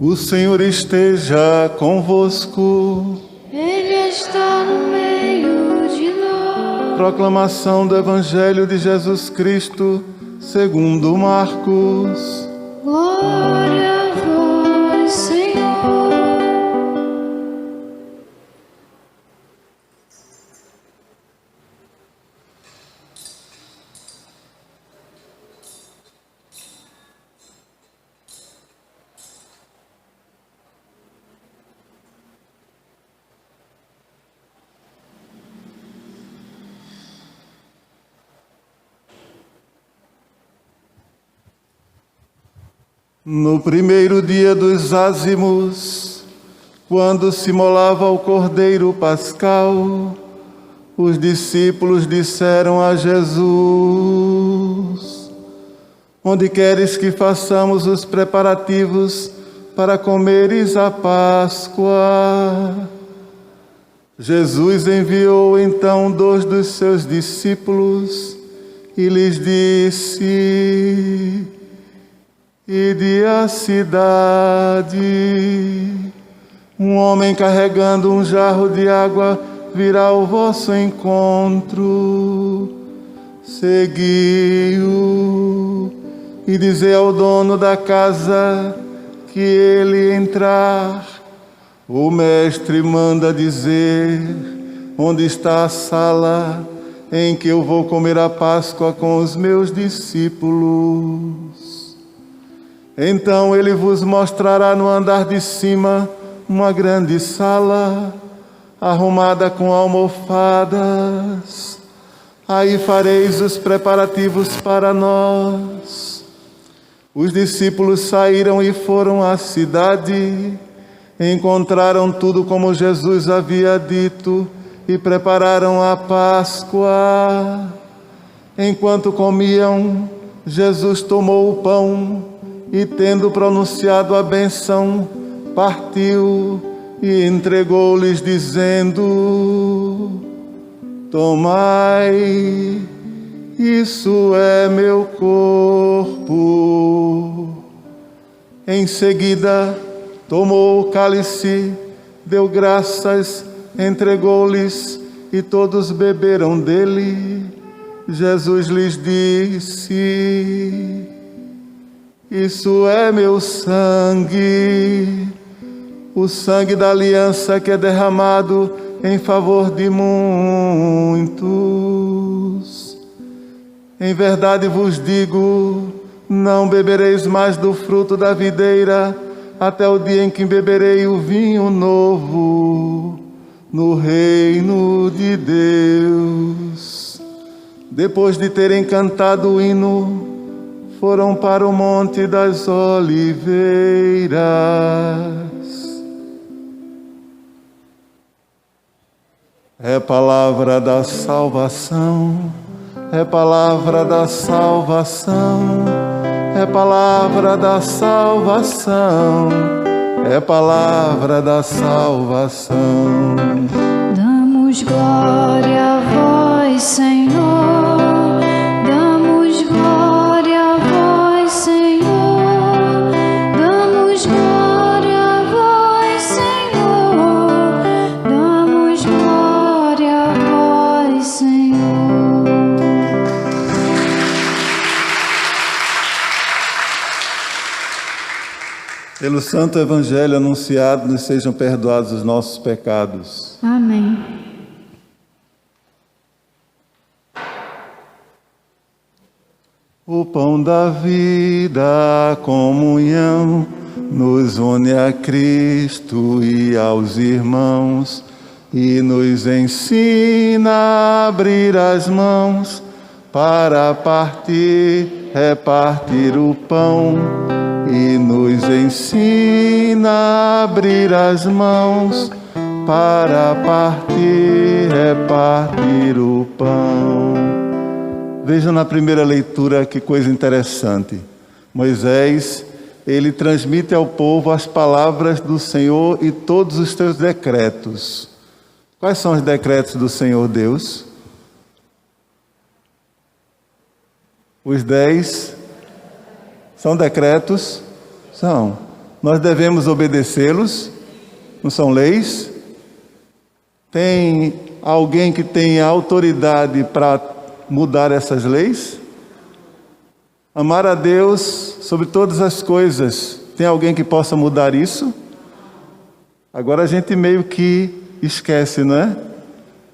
O Senhor esteja convosco. Ele está no meio de nós. Proclamação do Evangelho de Jesus Cristo, segundo Marcos. Glória a vós, Senhor. No primeiro dia dos ázimos, quando se imolava o cordeiro pascal, os discípulos disseram a Jesus: onde queres que façamos os preparativos para comeres a Páscoa? Jesus enviou então 2 dos seus discípulos e lhes disse: ide à cidade, um homem carregando um jarro de água virá ao vosso encontro. Segui-o e dizei ao dono da casa que ele entrar. O mestre manda dizer: onde está a sala em que eu vou comer a Páscoa com os meus discípulos? Então ele vos mostrará no andar de cima uma grande sala, arrumada com almofadas. Aí fareis os preparativos para nós. Os discípulos saíram e foram à cidade. Encontraram tudo como Jesus havia dito e prepararam a Páscoa. Enquanto comiam, Jesus tomou o pão e, tendo pronunciado a bênção, partiu e entregou-lhes, dizendo: tomai, isso é meu corpo. Em seguida, tomou o cálice, deu graças, entregou-lhes e todos beberam dele. Jesus lhes disse: isso é meu sangue, o sangue da aliança que é derramado em favor de muitos. Em verdade vos digo, não bebereis mais do fruto da videira, até o dia em que beberei o vinho novo no reino de Deus. Depois de terem cantado o hino, foram para o Monte das Oliveiras. É palavra da salvação, é palavra da salvação, é palavra da salvação, é palavra da salvação. Damos glória a vós, Senhor. Damos glória a vós, Senhor. Damos glória a vós, Senhor. Damos glória a vós, Senhor. Pelo santo evangelho anunciado, nos sejam perdoados os nossos pecados. Amém. O pão da vida, a comunhão, nos une a Cristo e aos irmãos, e nos ensina a abrir as mãos para partir, repartir o pão. E nos ensina a abrir as mãos para partir, repartir o pão. Vejam na primeira leitura que coisa interessante. Moisés, ele transmite ao povo as palavras do Senhor e todos os teus decretos. Quais são os decretos do Senhor Deus? Os 10 são decretos? São. Nós devemos obedecê-los? Não são leis? Tem alguém que tenha autoridade para mudar essas leis? Amar a Deus sobre todas as coisas. Tem alguém que possa mudar isso? Agora a gente meio que esquece, não é?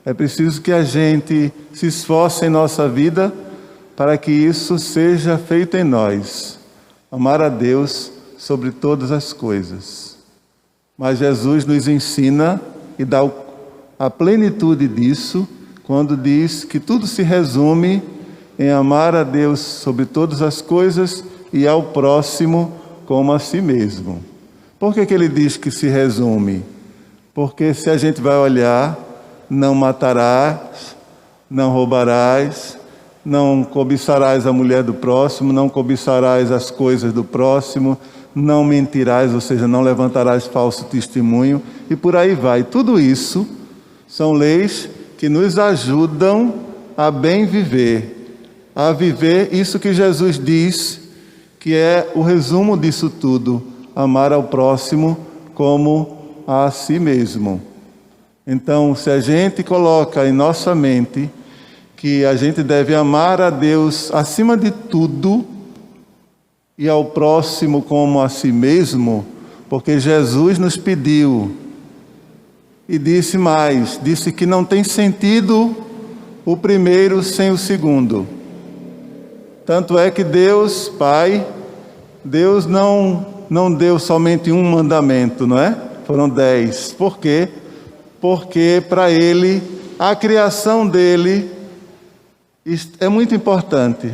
É preciso que a gente se esforce em nossa vida para que isso seja feito em nós. Amar a Deus sobre todas as coisas. Mas Jesus nos ensina e dá a plenitude disso quando diz que tudo se resume em amar a Deus sobre todas as coisas e ao próximo como a si mesmo. Por que ele diz que se resume? Porque se a gente vai olhar, não matarás, não roubarás, não cobiçarás a mulher do próximo, não cobiçarás as coisas do próximo, não mentirás, ou seja, não levantarás falso testemunho, e por aí vai. Tudo isso são leis que nos ajudam a bem viver, a viver isso que Jesus diz, que é o resumo disso tudo, amar ao próximo como a si mesmo. Então, se a gente coloca em nossa mente que a gente deve amar a Deus acima de tudo e ao próximo como a si mesmo, porque Jesus nos pediu e disse mais, disse que não tem sentido o primeiro sem o segundo. Tanto é que Deus, Pai, Deus não deu somente um mandamento, não é? Foram 10. Por quê? Porque para Ele, a criação dEle é muito importante.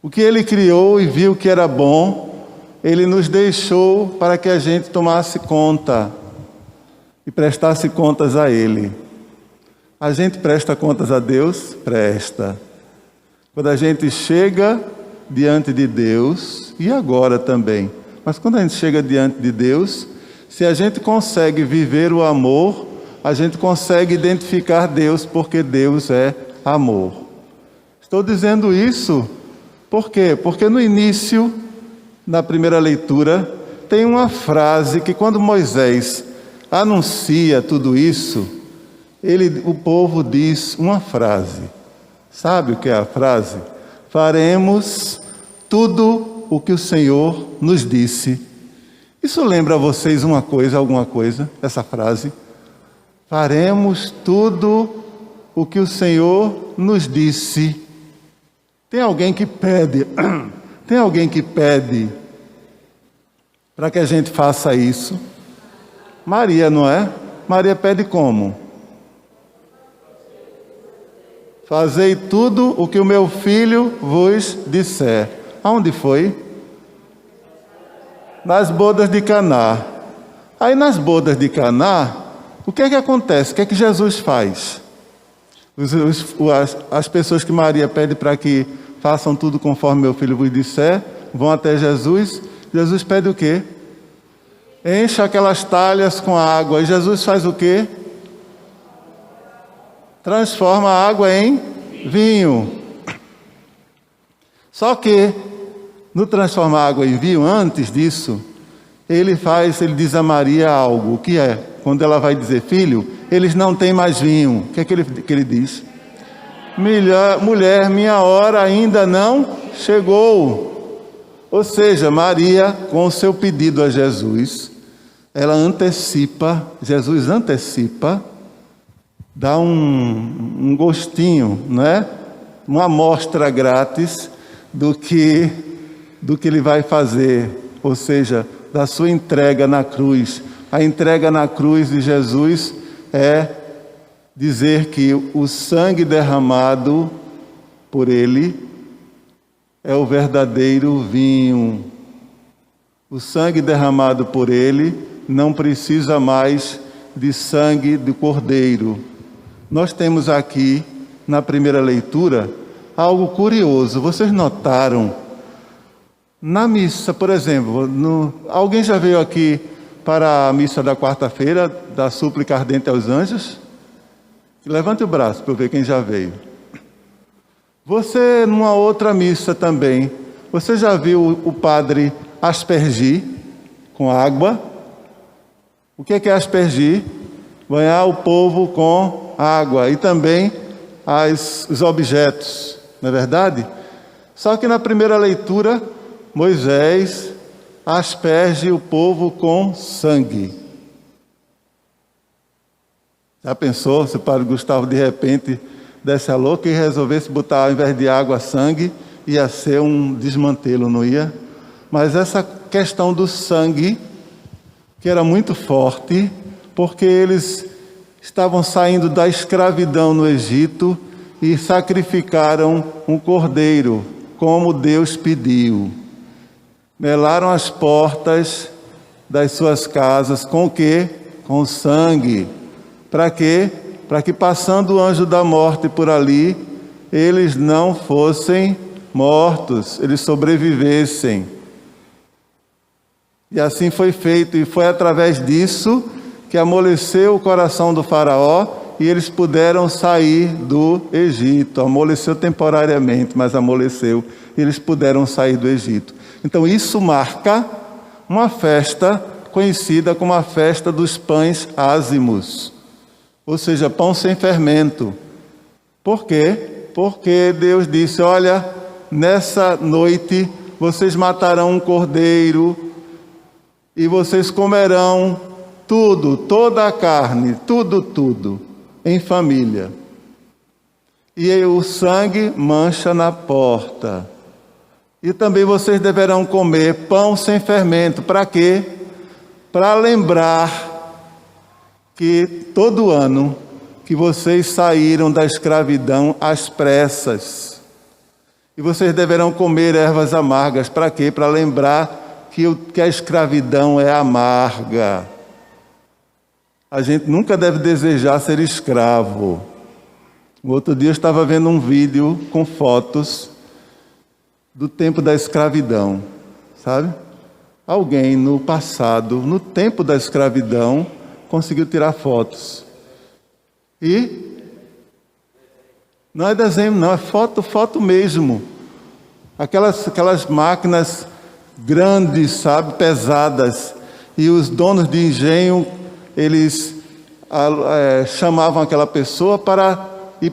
O que Ele criou e viu que era bom, Ele nos deixou para que a gente tomasse conta e prestasse contas a Ele. A gente presta contas a Deus? Presta. Quando a gente chega diante de Deus, e agora também, mas quando a gente chega diante de Deus, se a gente consegue viver o amor, a gente consegue identificar Deus, porque Deus é amor. Estou dizendo isso, por quê? Porque no início, na primeira leitura, tem uma frase que quando Moisés anuncia tudo isso, o povo diz uma frase. Sabe o que é a frase? Faremos tudo o que o Senhor nos disse. Isso lembra a vocês uma coisa, alguma coisa, essa frase? Faremos tudo o que o Senhor nos disse. Tem alguém que pede para que a gente faça isso? Maria, não é? Maria pede como? Fazei tudo o que o meu filho vos disser. Aonde foi? Nas bodas de Caná. Aí nas bodas de Caná, o que é que acontece? O que é que Jesus faz? As pessoas que Maria pede para que façam tudo conforme meu filho vos disser, vão até Jesus. Jesus pede o quê? Enche aquelas talhas com água. E Jesus faz o quê? Transforma a água em vinho. Só que, no transformar a água em vinho, antes disso, ele diz a Maria algo. O que é? Quando ela vai dizer, filho, eles não têm mais vinho. O que é que ele diz? Mulher, minha hora ainda não chegou. Ou seja, Maria, com o seu pedido a Jesus, ela antecipa, Jesus antecipa, dá um gostinho, né? Uma amostra grátis do que ele vai fazer, ou seja, da sua entrega na cruz. A entrega na cruz de Jesus é dizer que o sangue derramado por ele é o verdadeiro vinho. O sangue derramado por ele não precisa mais de sangue do cordeiro. Nós temos aqui, na primeira leitura, algo curioso. Vocês notaram? Na missa, por exemplo, alguém já veio aqui para a missa da quarta-feira, da súplica ardente aos anjos? Levante o braço para eu ver quem já veio. Você, numa outra missa também, você já viu o padre aspergir com água? O que é aspergir? Banhar o povo com água e também os objetos, não é verdade? Só que na primeira leitura, Moisés asperge o povo com sangue. Já pensou se o padre Gustavo de repente desse a louca e resolvesse botar ao invés de água sangue? Ia ser um desmantelo, não ia? Mas essa questão do sangue, que era muito forte, porque eles estavam saindo da escravidão no Egito e sacrificaram um cordeiro, como Deus pediu. Melaram as portas das suas casas com o quê? Com sangue. Para quê? Para que passando o anjo da morte por ali, eles não fossem mortos, eles sobrevivessem. E assim foi feito, e foi através disso que amoleceu o coração do faraó e eles puderam sair do Egito. Amoleceu temporariamente, mas amoleceu. E eles puderam sair do Egito. Então isso marca uma festa conhecida como a festa dos pães ázimos, ou seja, pão sem fermento. Por quê? Porque Deus disse: olha, nessa noite vocês matarão um cordeiro e vocês comerão tudo, toda a carne, tudo, em família. E o sangue mancha na porta. E também vocês deverão comer pão sem fermento. Para quê? Para lembrar que todo ano que vocês saíram da escravidão às pressas. E vocês deverão comer ervas amargas. Para quê? Para lembrar que a escravidão é amarga. A gente nunca deve desejar ser escravo. O outro dia eu estava vendo um vídeo com fotos do tempo da escravidão, sabe? Alguém no passado, no tempo da escravidão, conseguiu tirar fotos. E não é desenho, não, é foto mesmo. Aquelas máquinas grandes, sabe, pesadas. E os donos de engenho, eles chamavam aquela pessoa para e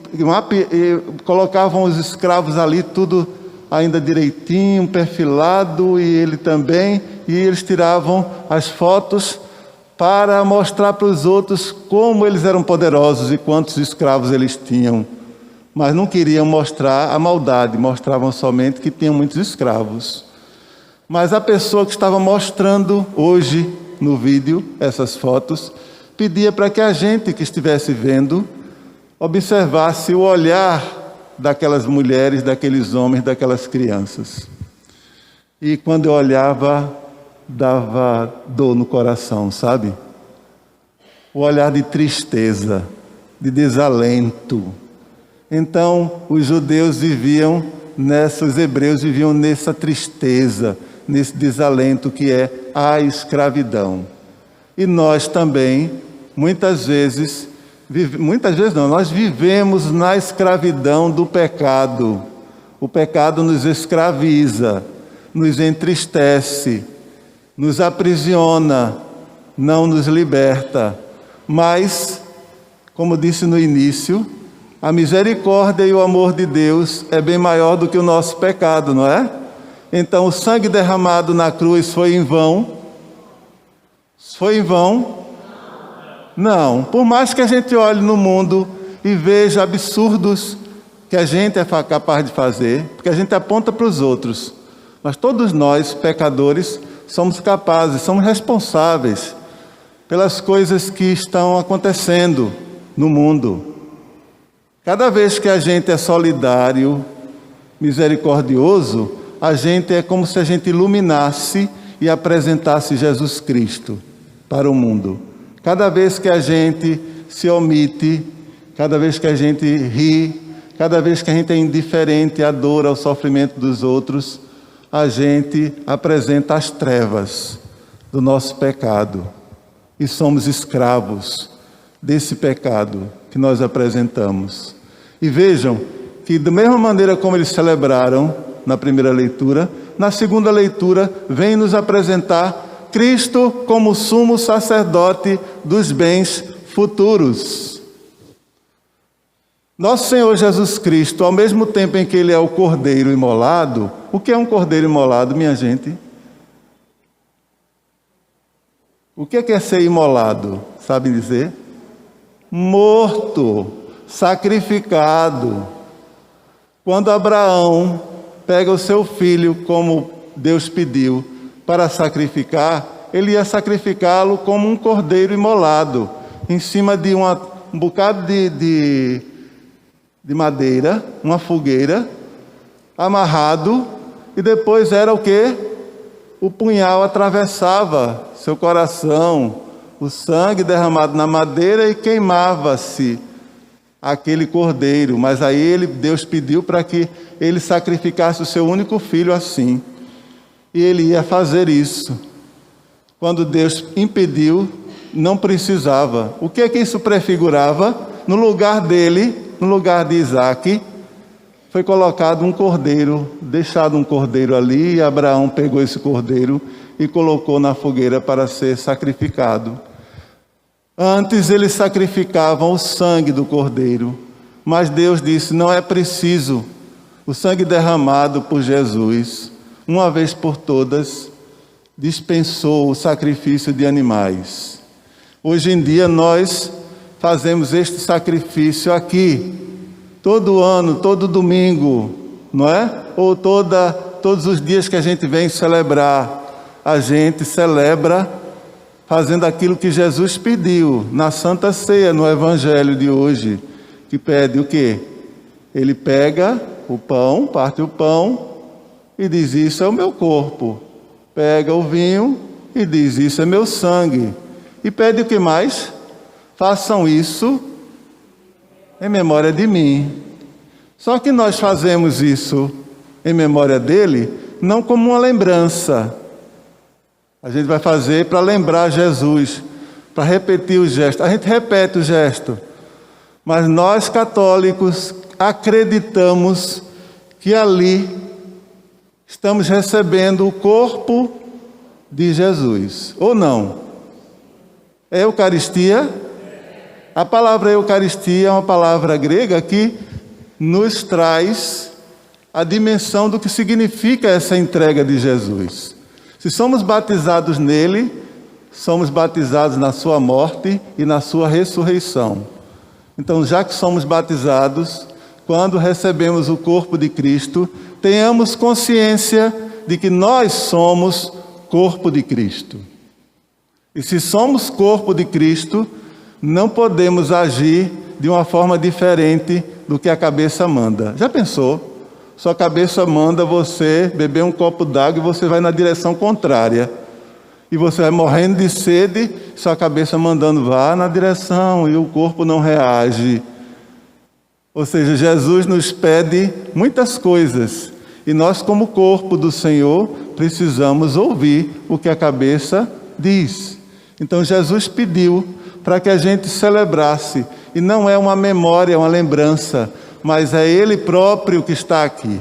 colocavam os escravos ali, tudo ainda direitinho, perfilado, e ele também, e eles tiravam as fotos para mostrar para os outros como eles eram poderosos e quantos escravos eles tinham. Mas não queriam mostrar a maldade, mostravam somente que tinham muitos escravos. Mas a pessoa que estava mostrando hoje no vídeo essas fotos, pedia para que a gente que estivesse vendo observasse o olhar daquelas mulheres, daqueles homens, daquelas crianças. E quando eu olhava, dava dor no coração, sabe? O olhar de tristeza, de desalento. Então, os judeus viviam os hebreus viviam nessa tristeza, nesse desalento que é a escravidão. E nós também, muitas vezes não, nós vivemos na escravidão do pecado. O pecado nos escraviza, nos entristece, nos aprisiona, não nos liberta. Mas, como disse no início, a misericórdia e o amor de Deus é bem maior do que o nosso pecado, não é? Então o sangue derramado na cruz foi em vão? Foi em vão? Não. Por mais que a gente olhe no mundo e veja absurdos que a gente é capaz de fazer, porque a gente aponta para os outros, mas todos nós, pecadores, somos capazes, somos responsáveis pelas coisas que estão acontecendo no mundo. Cada vez que a gente é solidário, misericordioso, a gente é como se a gente iluminasse e apresentasse Jesus Cristo para o mundo. Cada vez que a gente se omite, cada vez que a gente ri, cada vez que a gente é indiferente à dor, ao sofrimento dos outros, a gente apresenta as trevas do nosso pecado. E somos escravos desse pecado que nós apresentamos. E vejam que, da mesma maneira como eles celebraram na primeira leitura, na segunda leitura vem nos apresentar Cristo como sumo sacerdote dos bens futuros. Nosso Senhor Jesus Cristo, ao mesmo tempo em que Ele é o Cordeiro imolado, o que é um Cordeiro imolado, minha gente? O que é ser imolado? Sabe dizer? Morto, sacrificado. Quando Abraão pega o seu filho, como Deus pediu, para sacrificar, ele ia sacrificá-lo como um cordeiro imolado, em cima de um bocado de madeira, uma fogueira, amarrado, e depois era o quê? O punhal atravessava seu coração, o sangue derramado na madeira e queimava-se aquele cordeiro. Mas aí Deus pediu para que ele sacrificasse o seu único filho assim. E ele ia fazer isso. Quando Deus impediu, não precisava. O que é que isso prefigurava? No lugar dele, no lugar de Isaque, foi colocado um cordeiro, deixado um cordeiro ali, e Abraão pegou esse cordeiro e colocou na fogueira para ser sacrificado. Antes eles sacrificavam o sangue do cordeiro, mas Deus disse, não é preciso. O sangue derramado por Jesus, uma vez por todas, dispensou o sacrifício de animais. Hoje em dia nós fazemos este sacrifício aqui, todo ano, todo domingo, não é? Ou todos os dias que a gente vem celebrar, a gente celebra fazendo aquilo que Jesus pediu na Santa Ceia, no Evangelho de hoje, que pede o quê? Ele pega o pão, parte o pão e diz, isso é o meu corpo. Pega o vinho e diz, isso é meu sangue. E pede o que mais? Façam isso em memória de mim. Só que nós fazemos isso em memória dele, não como uma lembrança. A gente vai fazer para lembrar Jesus, para repetir o gesto. A gente repete o gesto, mas nós católicos acreditamos que ali estamos recebendo o corpo de Jesus, ou não? É Eucaristia? A palavra Eucaristia é uma palavra grega que nos traz a dimensão do que significa essa entrega de Jesus. Se somos batizados nele, somos batizados na sua morte e na sua ressurreição. Então, já que somos batizados, quando recebemos o corpo de Cristo, tenhamos consciência de que nós somos corpo de Cristo. E se somos corpo de Cristo, não podemos agir de uma forma diferente do que a cabeça manda. Já pensou? Sua cabeça manda você beber um copo d'água e você vai na direção contrária. E você vai morrendo de sede, sua cabeça mandando vá na direção e o corpo não reage. Ou seja, Jesus nos pede muitas coisas. E nós, como corpo do Senhor, precisamos ouvir o que a cabeça diz. Então Jesus pediu para que a gente celebrasse. E não é uma memória, é uma lembrança, mas é Ele próprio que está aqui.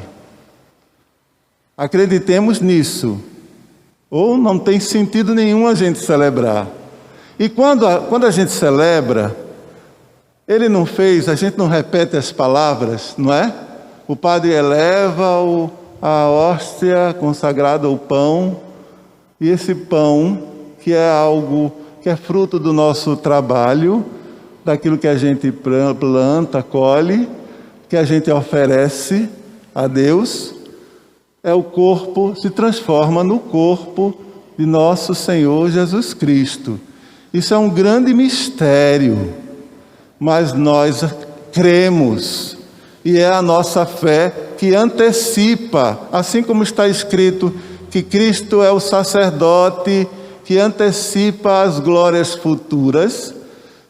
Acreditemos nisso. Ou não tem sentido nenhum a gente celebrar. E quando a gente celebra, Ele não fez, a gente não repete as palavras, não é? O padre eleva a hóstia consagrada, o pão, e esse pão, que é algo que é fruto do nosso trabalho, daquilo que a gente planta, colhe, que a gente oferece a Deus, é o corpo, se transforma no corpo de nosso Senhor Jesus Cristo. Isso é um grande mistério, mas nós cremos, e é a nossa fé que antecipa, assim como está escrito que Cristo é o sacerdote que antecipa as glórias futuras.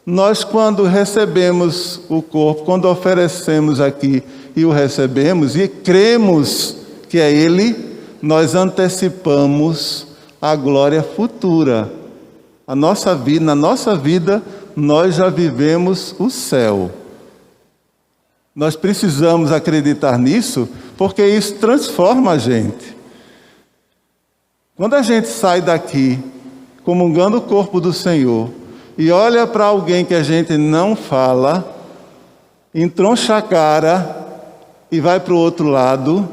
Nós, quando recebemos o corpo, quando oferecemos aqui e o recebemos e cremos que é Ele, nós antecipamos a glória futura. Na nossa vida, nós já vivemos o céu. Nós precisamos acreditar nisso, porque isso transforma a gente. Quando a gente sai daqui, comungando o corpo do Senhor, e olha para alguém que a gente não fala, entroncha a cara e vai para o outro lado,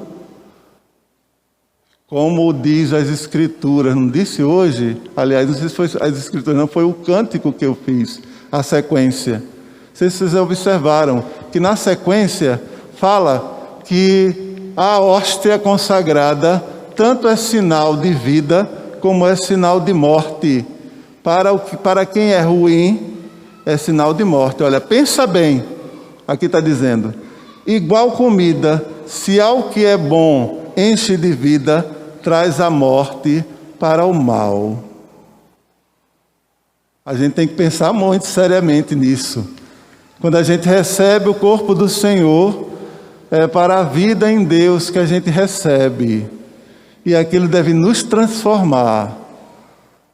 como diz as Escrituras, não disse hoje? Aliás, não sei se foi as Escrituras, não, foi o cântico que eu fiz, a sequência. Não sei se vocês observaram, que na sequência fala que a hóstia consagrada tanto é sinal de vida, como é sinal de morte. Para quem é ruim, é sinal de morte. Olha, pensa bem, aqui está dizendo, igual comida, se ao que é bom enche de vida, traz a morte para o mal. A gente tem que pensar muito seriamente nisso. Quando a gente recebe o corpo do Senhor, é para a vida em Deus que a gente recebe. E aquilo deve nos transformar,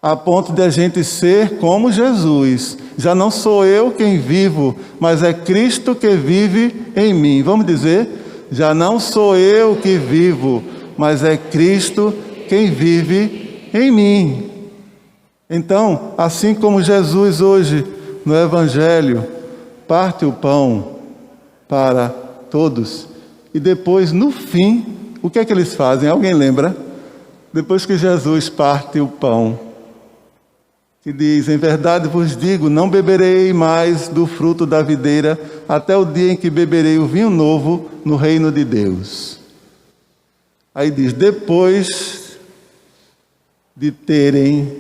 a ponto de a gente ser como Jesus. Já não sou eu quem vivo, mas é Cristo que vive em mim. Vamos dizer? Já não sou eu que vivo, mas é Cristo quem vive em mim. Então, assim como Jesus hoje, no Evangelho, parte o pão para todos, e depois, no fim, o que é que eles fazem? Alguém lembra? Depois que Jesus parte o pão, que diz, em verdade vos digo, não beberei mais do fruto da videira, até o dia em que beberei o vinho novo no reino de Deus. Aí diz, depois de terem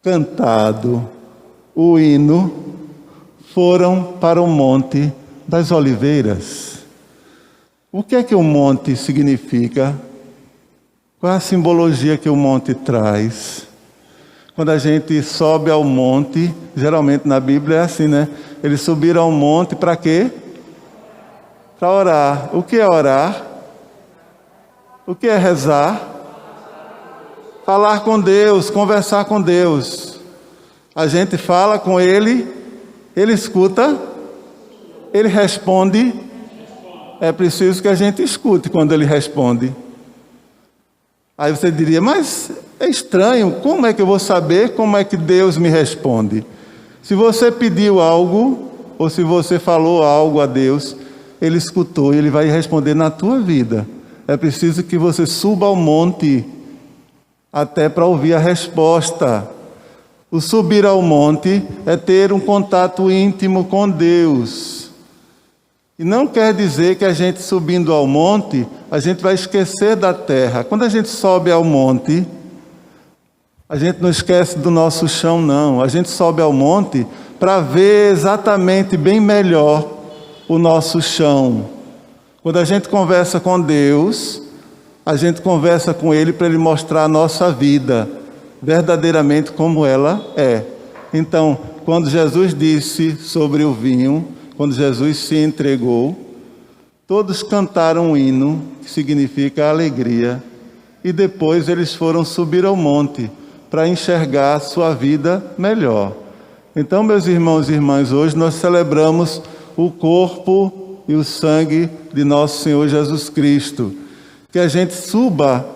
cantado o hino, foram para o Monte das Oliveiras. O que é que o monte significa? Qual é a simbologia que o monte traz? Quando a gente sobe ao monte, geralmente na Bíblia é assim, né? Eles subiram ao monte para quê? Para orar. O que é orar? O que é rezar? Falar com Deus, conversar com Deus. A gente fala com Ele, Ele escuta, Ele responde. É preciso que a gente escute quando Ele responde. Aí você diria, mas é estranho, como é que eu vou saber como é que Deus me responde? Se você pediu algo, ou se você falou algo a Deus, Ele escutou e Ele vai responder na tua vida. É preciso que você suba ao monte, até para ouvir a resposta. O subir ao monte é ter um contato íntimo com Deus. E não quer dizer que a gente subindo ao monte, a gente vai esquecer da terra. Quando a gente sobe ao monte, a gente não esquece do nosso chão, não. A gente sobe ao monte para ver exatamente bem melhor o nosso chão. Quando a gente conversa com Deus, a gente conversa com Ele para Ele mostrar a nossa vida, verdadeiramente como ela é. Então, quando Jesus disse sobre o vinho, quando Jesus se entregou, todos cantaram um hino, que significa alegria, e depois eles foram subir ao monte para enxergar a sua vida melhor. Então, meus irmãos e irmãs, hoje nós celebramos o corpo e o sangue de nosso Senhor Jesus Cristo. Que a gente suba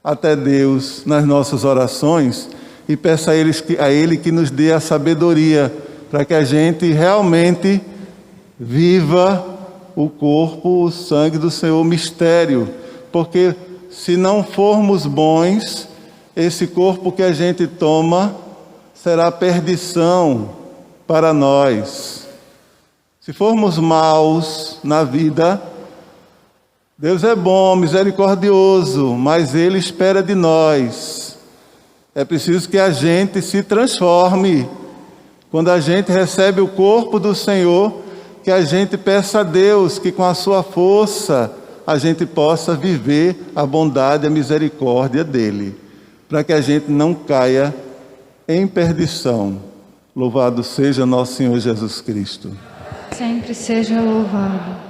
até Deus nas nossas orações e peça a Ele que nos dê a sabedoria para que a gente realmente viva o corpo, o sangue do Senhor, mistério, porque se não formos bons, esse corpo que a gente toma será perdição para nós. Se formos maus na vida, Deus é bom, misericordioso, mas Ele espera de nós. É preciso que a gente se transforme. Quando a gente recebe o corpo do Senhor, que a gente peça a Deus que com a sua força a gente possa viver a bondade e a misericórdia dEle, para que a gente não caia em perdição. Louvado seja nosso Senhor Jesus Cristo. Sempre seja louvado.